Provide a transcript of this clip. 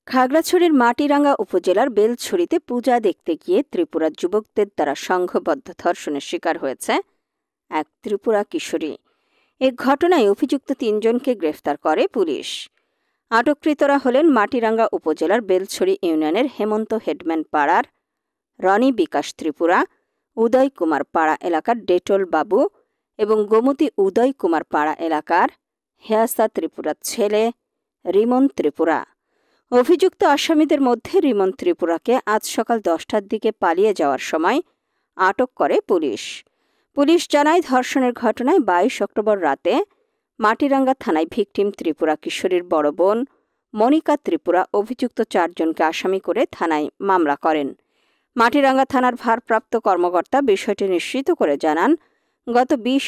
খাগড়াছড়ির মাটিরাঙ্গা উপজেলার বেলছড়িতে পূজা দেখতে গিয়ে ত্রিপুরার যুবকদের দ্বারা সংঘবদ্ধ ধর্ষণের শিকার হয়েছে এক ত্রিপুরা কিশোরী। এ ঘটনায় অভিযুক্ত ৩ জনকে গ্রেফতার করে পুলিশ। আটককৃতরা হলেন মাটিরাঙ্গা উপজেলার বেলছড়ি ইউনিয়নের হেমন্ত হেডম্যান পাড়ার রনি বিকাশ ত্রিপুরা, উদয় কুমার পাড়া এলাকার ডেটল বাবু এবং গোমতী উদয় কুমার পাড়া এলাকার হেয়াসা ত্রিপুরার ছেলে রিমন ত্রিপুরা। অভিযুক্ত আসামিদের মধ্যে রিমন ত্রিপুরাকে আজ সকাল 10টার দিকে পালিয়ে যাওয়ার সময় আটক করে পুলিশ। পুলিশ জানায়, ধর্ষণের ঘটনায় 22 অক্টোবর রাতে মাটিরাঙ্গা থানায় ভিকটিম ত্রিপুরা কিশোরীর বড় বোন মনিকা ত্রিপুরা অভিযুক্ত 4 জনকে আসামি করে থানায় মামলা করেন। মাটিরাঙ্গা থানার ভারপ্রাপ্ত কর্মকর্তা বিষয়টি নিশ্চিত করে জানান, গত 20